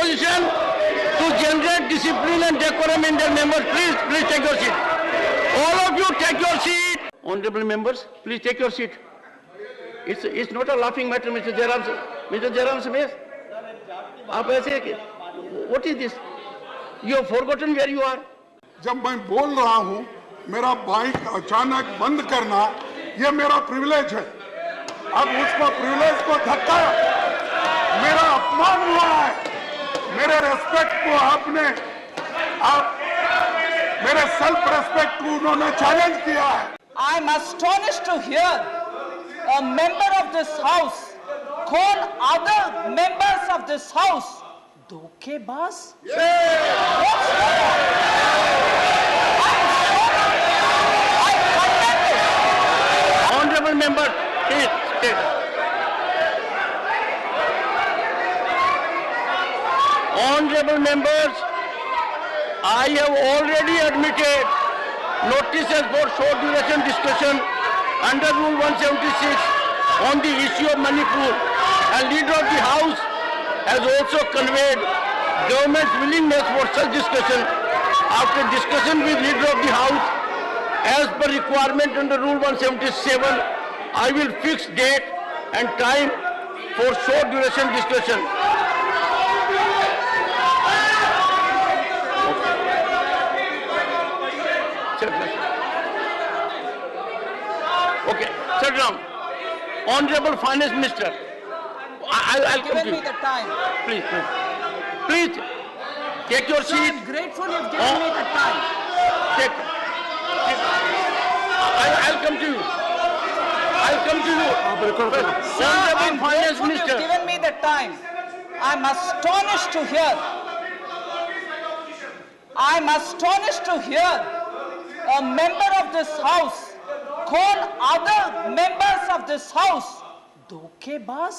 position to generate discipline and decorum in their members. Please take your seat. All of you take your seat. Honorable members, please take your seat. It's not a laughing matter, Mr. Jairam Samir. What is this? You have forgotten where you are. जब मैं बोल रहा हूं, मेरा mic अचानक बंद करना ये मेरा प्रिविलेज है। अब उसको प्रिविलेज को धक्का मेरा अपमान हुआ है। मेरे रेस्पेक्ट को आप मेरे सेल्फ रेस्पेक्ट को उन्होंने चैलेंज किया है। I am astonished to hear a member of this house call other members of this house धोखेबाज। Honorable member, please take. Honorable members, I have already admitted notices for short duration discussion under Rule 176 on the issue of Manipur, and Leader of the House has also conveyed government's willingness for such discussion. After discussion with Leader of the House, as per requirement under Rule 177, I will fix date and time for short duration discussion. Okay, sit down. Honorable Finance Minister, I'll come to you. Given me the time. Please, take your So I seat. am grateful you've given me the time. I'll come to you. Sir, I am Honorable Finance grateful you've Minister. given me the time. I am astonished to hear a member of this house call other members of this house धोखेबाज।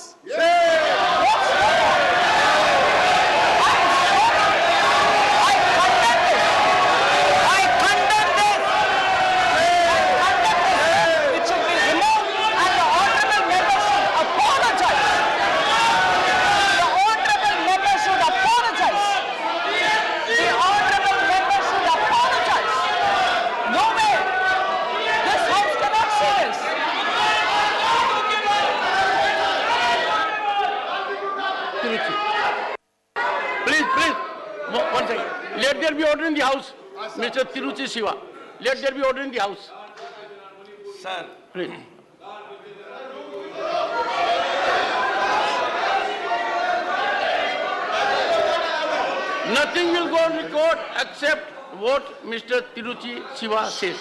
Please, one second. Let there be order in the house. Mr. Tiruchi Siva, let there be order in the house. Sir, Please. Nothing will go on record except what Mr. Tiruchi Siva says.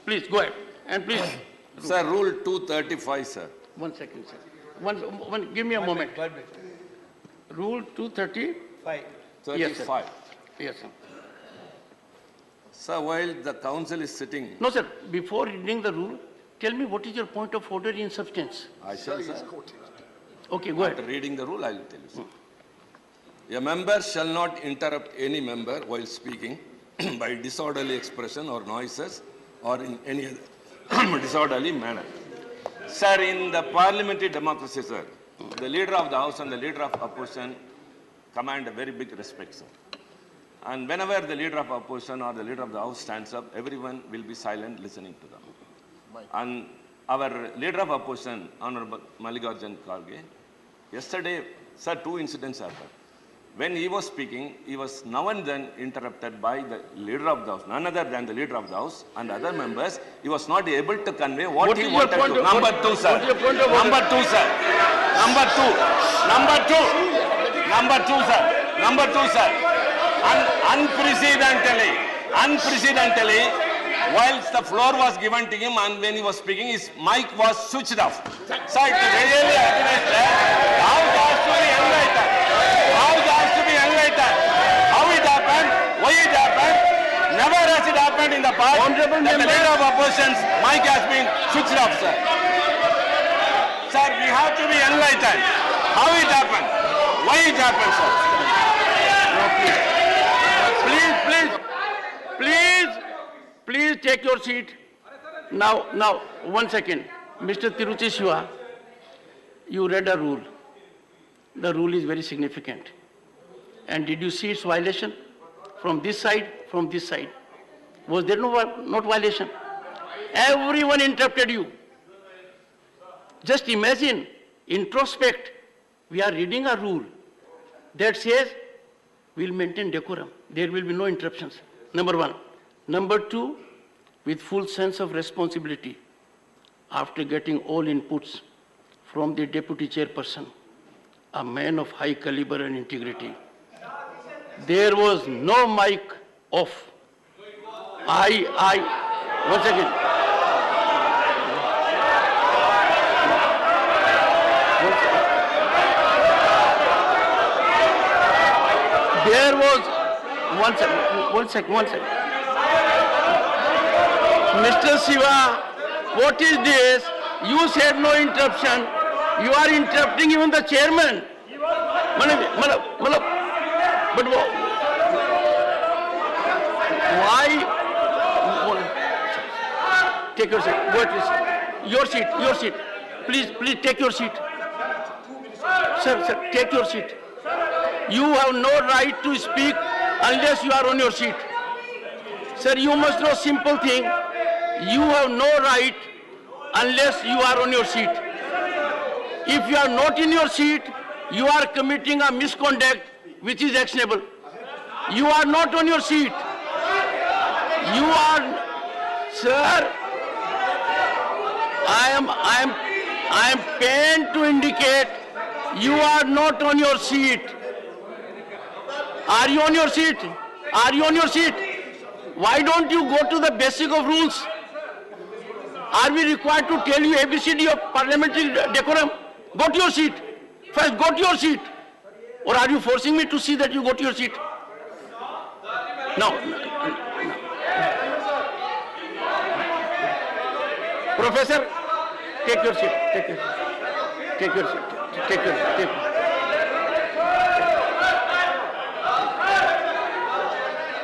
Please, go ahead. And please. sir, Rule 235, sir. 1 second, sir. One, give me a moment. Rule 235. Yes, sir. 35. Yes, sir. Sir, while the council is sitting, No, sir. Before reading the rule, tell me what is your point of order in substance. I shall, sir. Okay, go After ahead. reading the rule, I will tell you, sir. A member shall not interrupt any member while speaking by disorderly expression or noises or in any other disorderly manner. Sir, in the parliamentary democracy, sir, the leader of the house and the leader of opposition command a very big respect, sir. And whenever the leader of opposition or the leader of the house stands up, everyone will be silent listening to them. And our leader of opposition, Honorable Mallikarjun Kharge, yesterday, sir, 2 incidents happened. When he was speaking, he was now and then interrupted by the leader of the house, none other than the leader of the house and other members. He was not able to convey what he is your wanted point to. of- Number 2, sir. what is your point of order? Number 2, sir. Number 2. Number 2. Number 2, sir. Number 2, sir. Unprecedentally, whilst the floor was given to him and when he was speaking, his mic was switched off. Sir, to really administer, how has to be enlightened? How it happened? Why it happened? Never has it happened in the past. Honorable that the member. leader of opposition's mic has been switched off, sir. Sir, we have to be enlightened. How it happened? Why it happened, sir? Please take your seat. Now, 1 second. Mr. Tiruchi Siva, you read a rule. The rule is very significant. And did you see its violation? From this side, from this side. Was there not violation? Everyone interrupted you. Just imagine, introspect. We are reading a rule that says we'll maintain decorum. There will be no interruptions. Number one. Number two, with full sense of responsibility, after getting all inputs from the deputy chairperson, a man of high caliber and integrity, there was no mic off. Once again. There was, one second. Mr. Shiva, what is this? You said no interruption. You are interrupting even the chairman. But why? Take your seat. Go at your seat. Please take your seat. Sir, take your seat. You have no right to speak unless you are on your seat. Sir, you must know simple thing. You have no right unless you are on your seat. If you are not in your seat, you are committing a misconduct which is actionable. You are not on your seat. You are, sir, I am pained to indicate you are not on your seat. Are you on your seat? Are you on your seat? Why don't you go to the basic of rules? Are we required to tell you ABCD of parliamentary decorum? Go to your seat. First, go to your seat. Or are you forcing me to see that you go to your seat? No. Professor, take your seat. Take your seat. Take your seat. Take your seat. Take.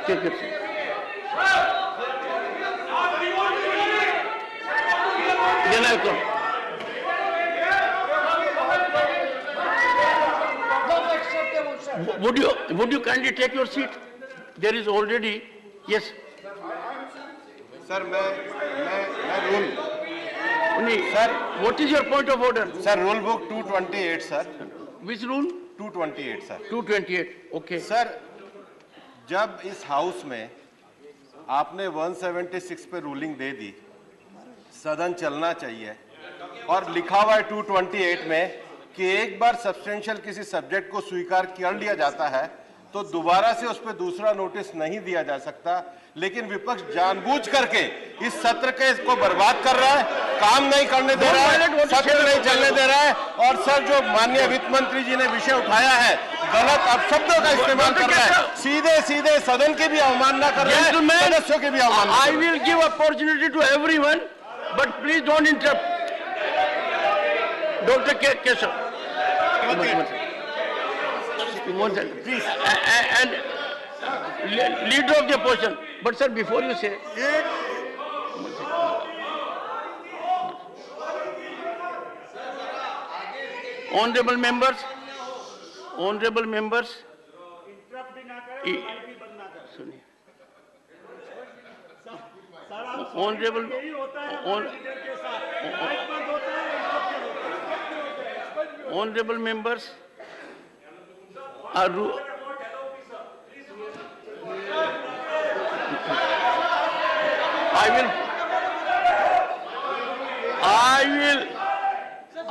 Take your seat. Then I'll come. Would you kindly take your seat? There is already, yes. Sir, मैं rule. Sir, what is your point of order? Sir, rule book 228, sir. Which rule? 228, sir. 228, okay. Sir, जब इस house में आपने 176 पे ruling दे दी, सदन चलना चाहिए, और लिखा हुआ है 228 में कि एक बार सब्सटेंशियल किसी सब्जेक्ट को स्वीकार कर लिया जाता है तो दोबारा से उस पर दूसरा नोटिस नहीं दिया जा सकता, लेकिन विपक्ष जानबूझ करके इस सत्र के को बर्बाद कर रहा है, काम नहीं करने दे रहा है, सत्र नहीं चलने दे रहा है। और सर, जो माननीय वित्त मंत्री जी ने विषय उठाया है, गलत अपशब्दों का इस्तेमाल कर रहा है, सीधे सदन की भी अवमानना कर रहा है, सदस्यों की भी अवमानना। I will give opportunity to everyone, but please don't interrupt. Dr. Keshav. Please. And leader of the opposition. But sir, before you say, honorable members, honorable members are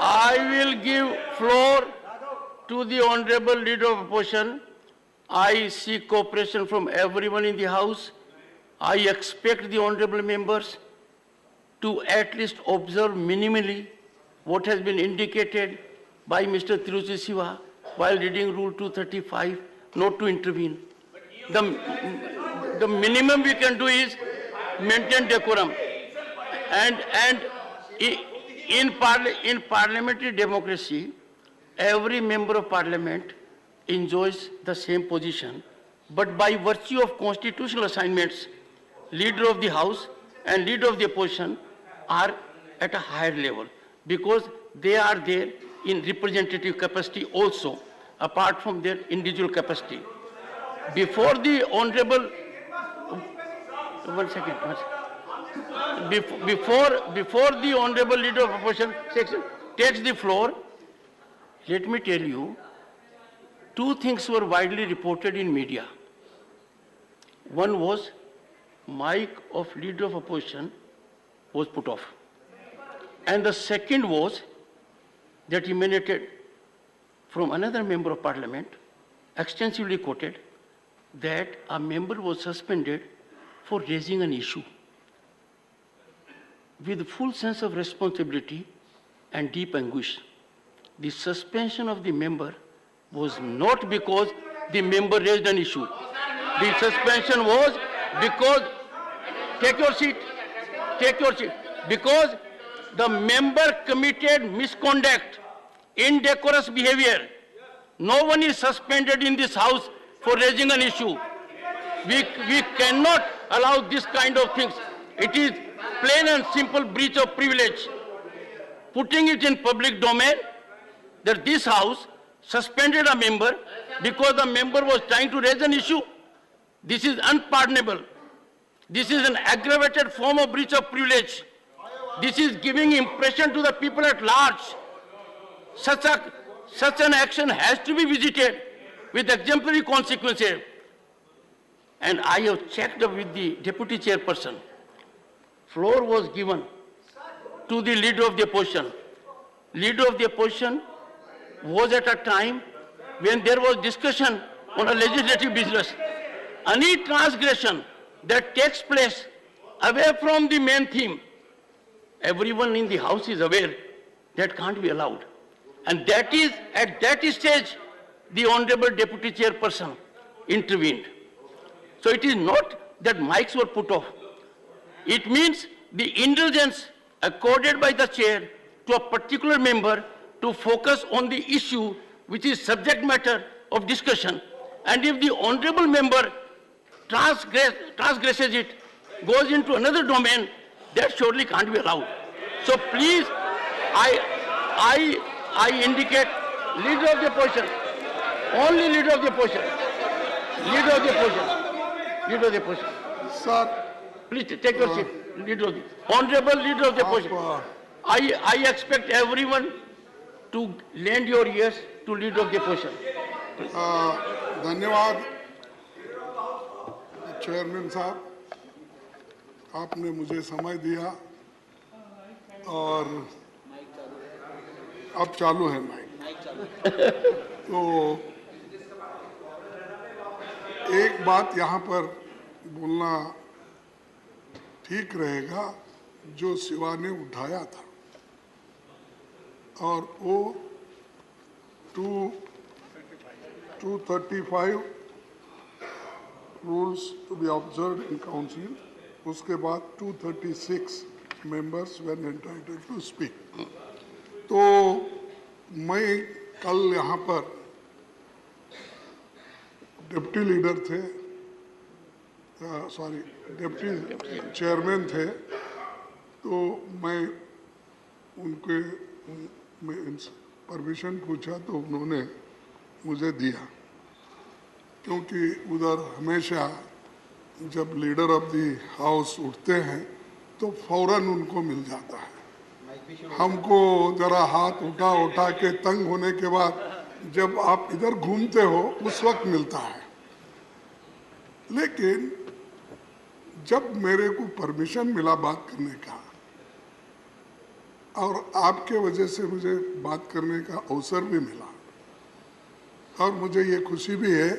I will give floor to the honorable leader of opposition. I seek cooperation from everyone in the house. I expect the honorable members to at least observe minimally what has been indicated by Mr. Tiruchi Siva while reading Rule 235, not to intervene. The minimum we can do is maintain decorum. And in parliamentary democracy, every member of parliament enjoys the same position, but by virtue of constitutional assignments, leader of the house and leader of the opposition are at a higher level because they are there in representative capacity also, apart from their individual capacity. before the honorable, one second. Before the honorable leader of opposition section takes the floor, let me tell you, two things were widely reported in media. One was mic of leader of opposition was put off. And the second was that emanated from another member of parliament, extensively quoted, that a member was suspended for raising an issue. With full sense of responsibility and deep anguish, the suspension of the member was not because the member raised an issue. The suspension was because, take your seat, because the member committed misconduct, indecorous behavior. No one is suspended in this house for raising an issue. We cannot allow this kind of things. It is plain and simple breach of privilege. Putting it in public domain that this house suspended a member because the member was trying to raise an issue, this is unpardonable. This is an aggravated form of breach of privilege. This is giving impression to the people at large. Such an action has to be visited with exemplary consequences. And I have checked up with the deputy chairperson. Floor was given to the leader of the opposition. Leader of the opposition was at a time when there was discussion on a legislative business. Any transgression that takes place away from the main theme, everyone in the house is aware that can't be allowed. And that is, at that stage, the Honorable Deputy Chairperson intervened. So it is not that mics were put off. It means the indulgence accorded by the chair to a particular member to focus on the issue which is subject matter of discussion. And if the honorable member transgresses it, goes into another domain, that surely can't be allowed. So please, I indicate leader of the opposition, only leader of the opposition, leader of the opposition, leader of the opposition. Sir, Please take your seat, leader of the, honorable leader of the opposition. I expect everyone to lend your ears to leader of the opposition. धन्यवाद chairman साहब, आपने मुझे समय दिया और अब चालू है माइक। तो एक बात यहाँ पर बोलना ठीक रहेगा, जो शिवा ने उठाया था और वो 235 rules to be observed in council, उसके बाद 236 members were entitled to speak. तो मैं कल यहाँ पर डिप्टी लीडर थे, डिप्टी चेयरमैन थे, तो मैं उनके परमिशन पूछा तो उन्होंने मुझे दिया, क्योंकि उधर हमेशा जब लीडर ऑफ द हाउस उठते हैं तो फौरन उनको मिल जाता है। हमको जरा हाथ उठा के तंग होने के बाद जब आप इधर घूमते हो उस वक्त मिलता है। लेकिन जब मेरे को परमिशन मिला बात करने का और आपके वजह से मुझे बात करने का अवसर भी मिला, और मुझे ये खुशी भी है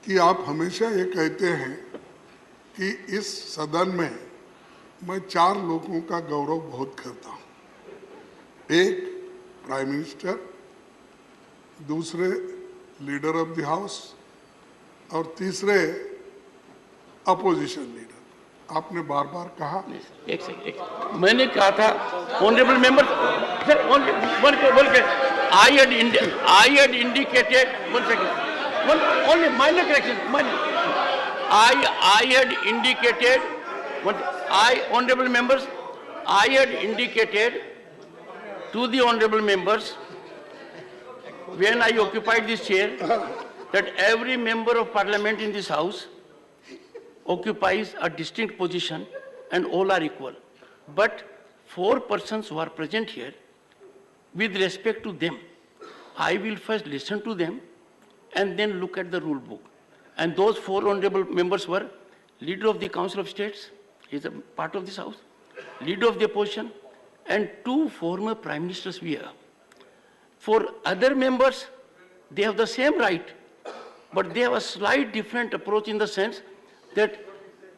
कि आप हमेशा ये कहते हैं कि इस सदन में मैं 4 लोगों का गौरव बहुत करता हूँ। एक प्राइम मिनिस्टर, दूसरे लीडर ऑफ द हाउस और तीसरे अपोजिशन लीडर। आपने बार बार कहा, एक सेकंड, मैंने कहा था ऑनरेबल मेंबर सर, बोल के I had indicated, one second, only minor correction, I had indicated, honorable members, I had indicated to the honorable members when I occupied this chair that every member of parliament in this house occupies a distinct position and all are equal. But 4 persons who are present here, with respect to them, I will first listen to them and then look at the rule book. And those 4 honorable members were Leader of the Council of States, he is a part of this house, Leader of the Opposition, and 2 former Prime Ministers we have. For other members, they have the same right, but they have a slight different approach in the sense that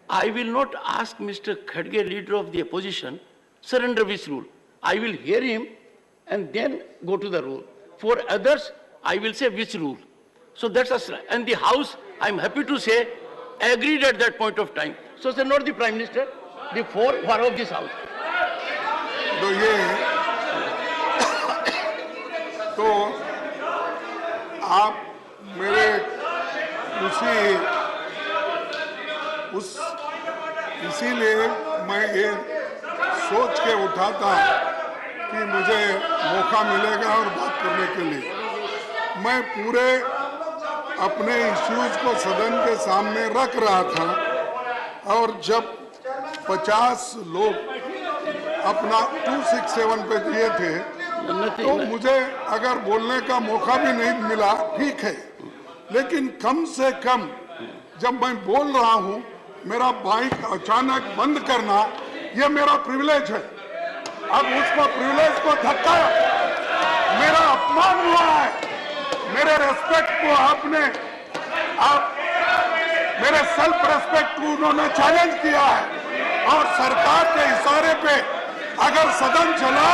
I will not ask Mr. Khadge, Leader of the Opposition, sir, under which rule? I will hear him and then go to the rule. For others, I will say which rule. So that's a, and the House, I'm happy to say, agreed at that point of time. So, sir, not the Prime Minister, the 4 were of this House. तो आप मेरे इसीलिए मैं ये सोच के उठा था कि मुझे मौका मिलेगा और बात करने के लिए। मैं पूरे अपने इश्यूज को सदन के सामने रख रहा था और जब 50 लोग अपना 267 पे दिए थे तो मुझे अगर बोलने का मौका भी नहीं मिला, ठीक है, लेकिन कम से कम जब मैं बोल रहा हूं मेरा बाइक अचानक बंद करना ये मेरा प्रिविलेज है। अब उसको प्रिविलेज को धक्का मेरा अपमान हुआ है, मेरे रेस्पेक्ट को आप मेरे सेल्फ रेस्पेक्ट को उन्होंने चैलेंज किया है और सरकार के इशारे पे अगर सदन चला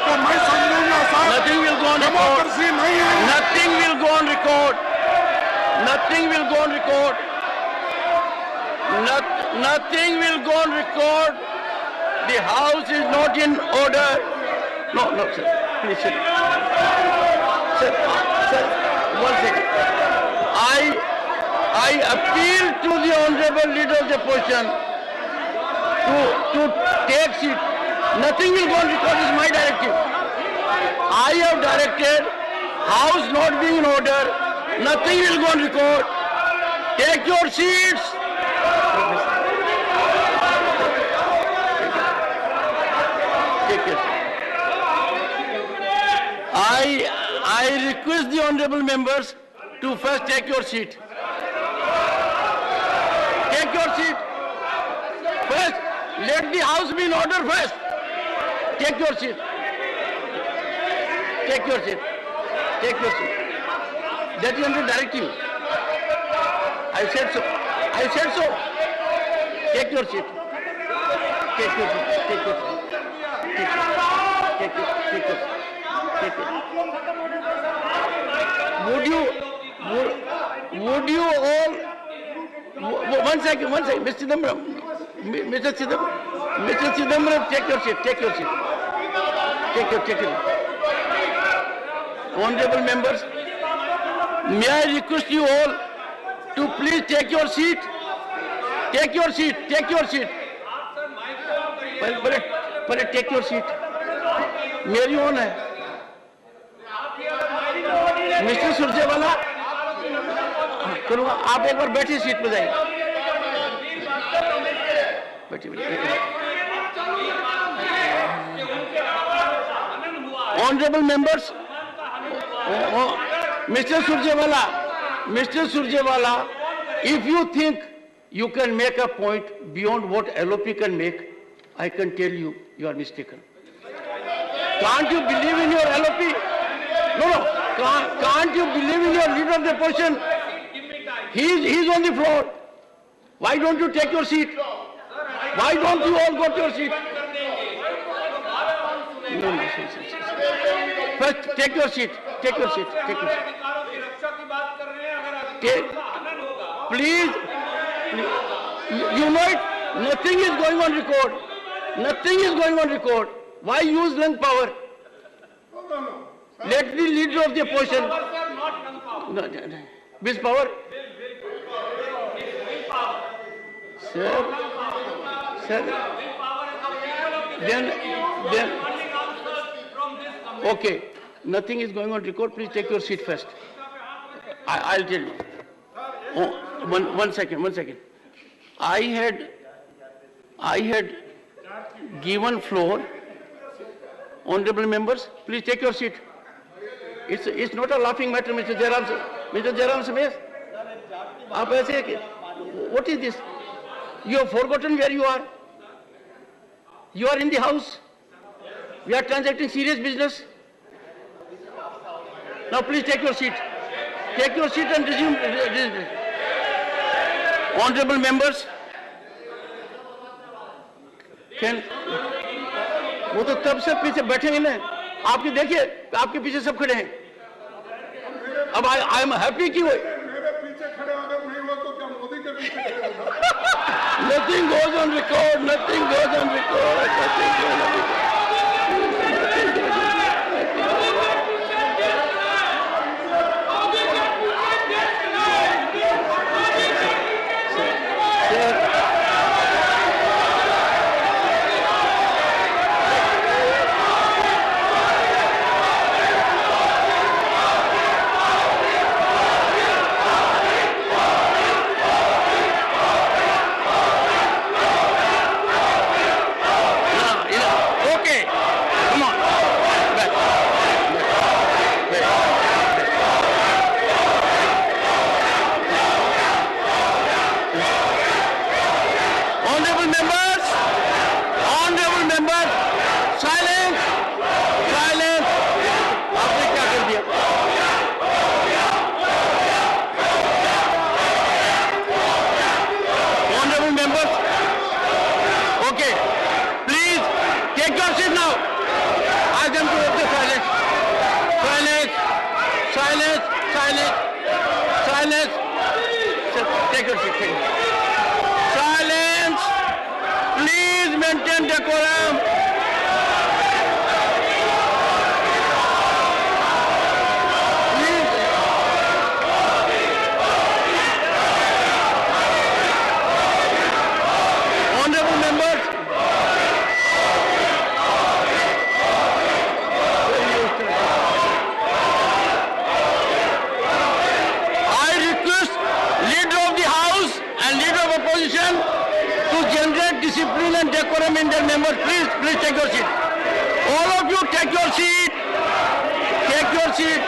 तो मैं समझूंगा साहब डेमोक्रेसी नहीं है। Nothing will go on record. Nothing will go on record. Nothing will go on record. The House is not in order. No, sir. Please, sir. Sir, one second. I appeal to the Honorable Leader of the Opposition to take seat. Nothing will go on record, is my directive. I have directed, House not being in order, nothing will go on record. Take your seats. Take your seats. I request the honorable members to first take your seat. Take your seat. First, let the House be in order first. Take your seat. Take your seat. Take your seat. That is under directive. I said so. I said so. Take your seat. Take your seat. Take your seat. Take your seat. Take your seat. Take your seat. Take it. Would you all, one second, Mr. Chidambaram, take your seat. Take it. Honorable members, may I request you all to please take your seat. Take your seat. पहले take your seat. मेरी own है. Mister Surjewala, करूँगा, आप एक बार बैठिए seat पे जाइए. बैठिए. Honorable members, Mr. Surjewala, if you think you can make a point beyond what LOP can make, I can tell you, you are mistaken. Can't you believe in your LOP? No. Can't you believe in your leader of the opposition? He's on the floor. Why don't you take your seat? Why don't you all go to your seat? No. First, take your seat. Please, you know it, nothing is going on record. Why use lung power? Let the leader of the opposition. No. Which power? Sir. Then. Okay. Nothing is going on record. Please take your seat first. I'll tell you. Oh, one second. I had given floor. Honorable members, please take your seat. It's not a laughing matter, Mr. Jairam Smith. आप ऐसे, what is this? You have forgotten where you are. You are in the house. We are transacting serious business. Now please take your seat. Take your seat and resume. Honorable members, can वो तो तब से पीछे बैठे हैं ना, आपके देखिए आपके पीछे सब खड़े हैं. अब आई एम हैप्पी कि मेरे पीछे खड़े अगर नहीं हुआ तो क्या मोदी के पीछे खड़े होगा? Nothing goes on record. Nothing goes on record. Nothing goes on record. Take your seat. Silence. Please maintain decorum. Please. Honorable members. To generate discipline and decorum in their members, please take your seat. All of you take your seat. Take your seat.